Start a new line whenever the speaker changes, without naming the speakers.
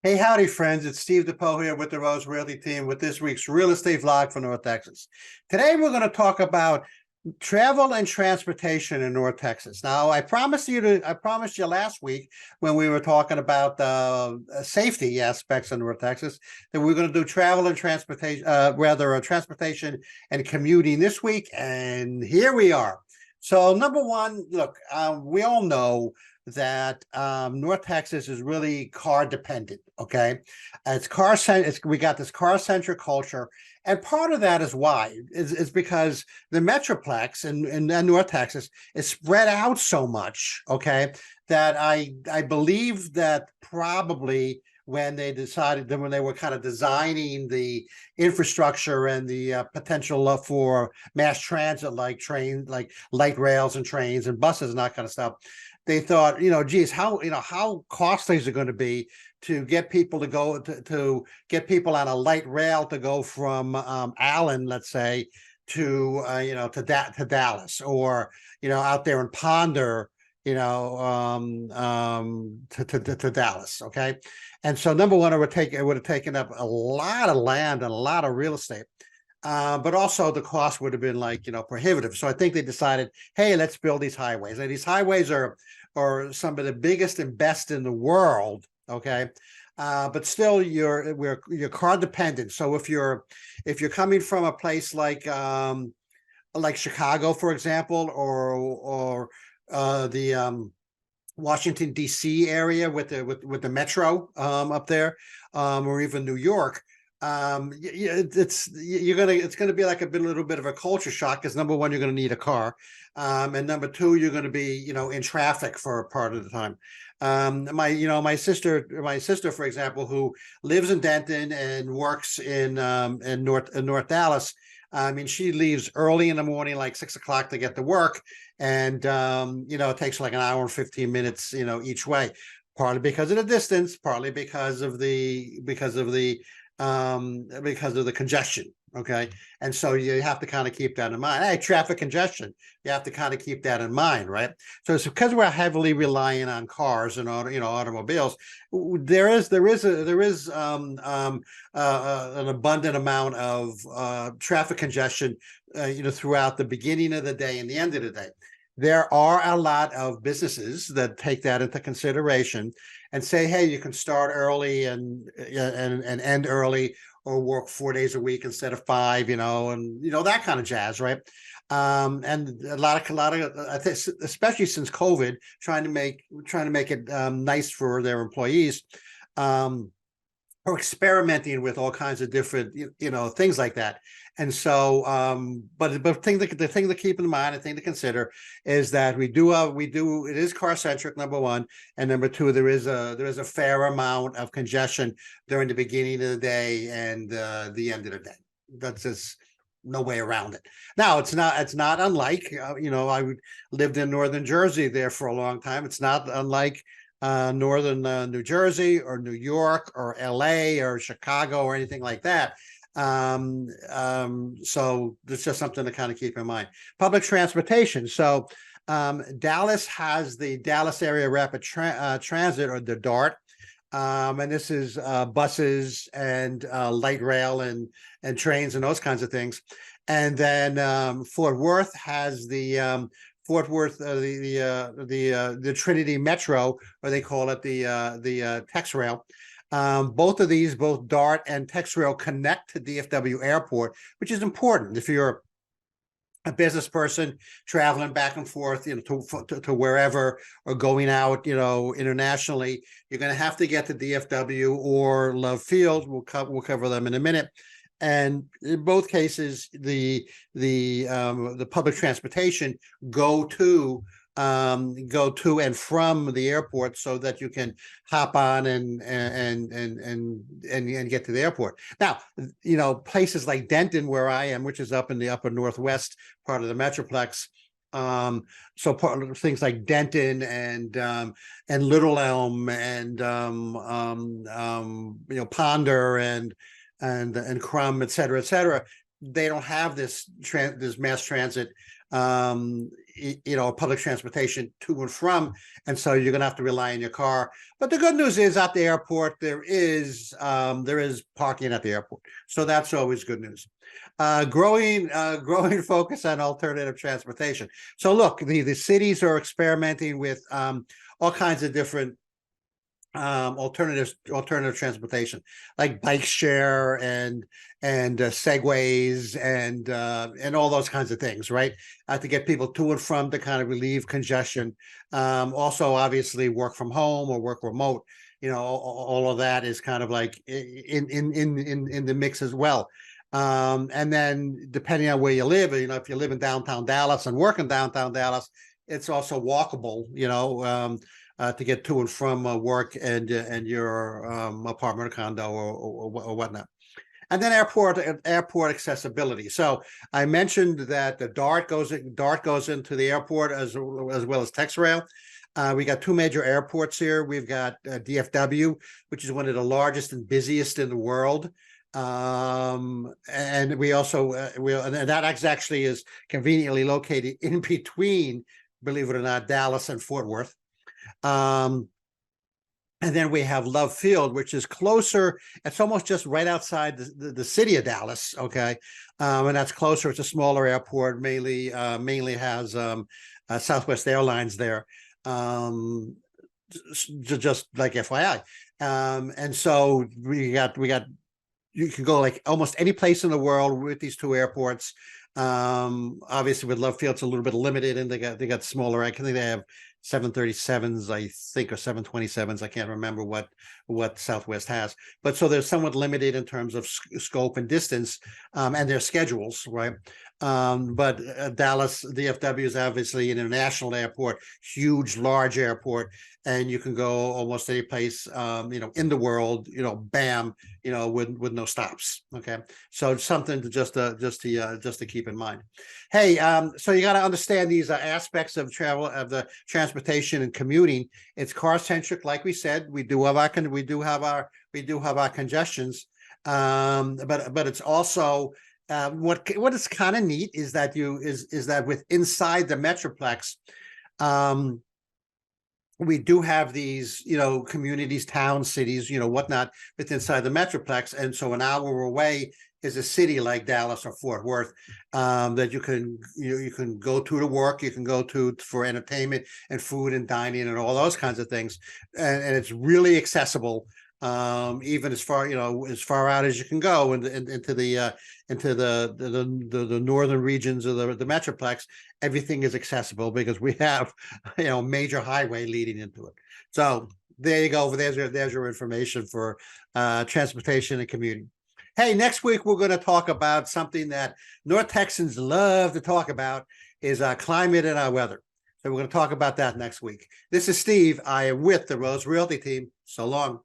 Hey, howdy, friends. It's Steve DePoe here with the Rose Realty team with this week's real estate vlog for North Texas. Today, we're going to talk about travel and transportation in North Texas. Now, I promised you last week when we were talking about the safety aspects of North Texas that we're going to do travel and transportation, transportation and commuting this week. And here we are. So, number one, look, we all know that North Texas is really car dependent. Okay, we got this car centric culture, and part of that is why is because the metroplex in North Texas is spread out so much. Okay, that I believe that probably when they decided that when they were kind of designing the infrastructure and the potential for mass transit like light rails and trains and buses and that kind of stuff, they thought, geez, how costly is it going to be to get people to get people on a light rail to go from Allen, let's say, to Dallas, or out there in Ponder, to Dallas. Okay, and so number one, it would have taken up a lot of land and a lot of real estate. But also the cost would have been prohibitive. So I think they decided, hey, let's build these highways. And these highways are some of the biggest and best in the world. Okay. But still you're car dependent. So if you're coming from a place like Chicago, for example, or the Washington D.C. area with the metro up there, or even New York, it's gonna be like a little bit of a culture shock, because number one, you're gonna need a car, and number two, you're gonna be in traffic for a part of the time. My sister, for example, who lives in Denton and works in North Dallas. I mean, she leaves early in the morning, like 6 o'clock, to get to work, and it takes like an hour and 15 minutes, each way. Partly because of the distance, partly because of the congestion. Okay, and so you have to kind of keep that in mind. Hey, traffic congestion, you have to kind of keep that in mind, right? So it's because we're heavily relying on cars and automobiles. There is an abundant amount of traffic congestion, throughout the beginning of the day and the end of the day. There are a lot of businesses that take that into consideration and say, hey, you can start early and end early, or work 4 days a week instead of five, and that kind of jazz, right? And a lot of I think, especially since COVID, trying to make it nice for their employees. Or experimenting with all kinds of different, things like that. And so, but the thing to keep in mind, the thing to consider, is that it is car centric, number one, and number two, there is a fair amount of congestion during the beginning of the day and the end of the day. That's just no way around it. Now, it's not unlike, I lived in northern Jersey there for a long time. It's not unlike northern New Jersey or New York or LA or Chicago or anything like that. So it's just something to kind of keep in mind. Public transportation. So Dallas has the Dallas Area Rapid Transit, or the DART. And this is buses and light rail and trains and those kinds of things. And then Fort Worth has the the Trinity Metro, or they call it the Tex Rail. Both of these, both DART and Tex Rail, connect to DFW Airport, which is important if you're a business person traveling back and forth, to wherever, or going out, internationally. You're going to have to get to DFW or Love Field. We'll cover them in a minute. And in both cases, the public transportation go to and from the airport, so that you can hop on and get to the airport. Now, places like Denton, where I am, which is up in the upper northwest part of the metroplex. So things like Denton and Little Elm and Ponder and Crum, et cetera, they don't have this mass transit public transportation to and from, and so you're going to have to rely on your car. But the good news is at the airport there is parking at the airport, so that's always good news. Growing focus on alternative transportation. So look, the cities are experimenting with all kinds of different alternative transportation, like bike share and segways and all those kinds of things, right? To get people to and from, to kind of relieve congestion. Also, obviously, work from home or work remote. All of that is kind of like in the mix as well. And then depending on where you live, if you live in downtown Dallas and work in downtown Dallas, it's also walkable, to get to and from work and your apartment or condo or whatnot. And then airport accessibility. So I mentioned that the DART goes into the airport as well as TexRail. We got two major airports here. We've got DFW, which is one of the largest and busiest in the world. And we also and that actually is conveniently located in between, believe it or not, Dallas and Fort Worth. And then we have Love Field, which is closer. It's almost just right outside the city of Dallas. Okay. And that's closer. It's a smaller airport, mainly has Southwest Airlines there. Just like FYI. And so we got you can go like almost any place in the world with these two airports. Obviously with Love Field, it's a little bit limited, and they got smaller. I think they have 737s, I think, or 727s. I can't remember what Southwest has, but so they're somewhat limited in terms of scope and distance, and their schedules, right? But Dallas DFW is obviously an international airport, huge, large airport, and you can go almost any place, in the world, bam, with no stops. Okay, so it's something to just to keep in mind. Hey, so you got to understand these aspects of travel, of the transportation and commuting. It's car centric, like we said. We do have our congestions, but it's also what is kind of neat is that with inside the metroplex, we do have these, communities, towns, cities, whatnot, with inside the metroplex, and so an hour away is a city like Dallas or Fort Worth, that you can go to work, you can go to for entertainment and food and dining and all those kinds of things, and it's really accessible. Even as far out as you can go into the northern regions of the metroplex, everything is accessible because we have major highway leading into it. So there you go. There's your information for transportation and commuting. Hey, next week we're going to talk about something that North Texans love to talk about, is climate and our weather. So we're going to talk about that next week. This is Steve. I am with the Rose Realty team. So long.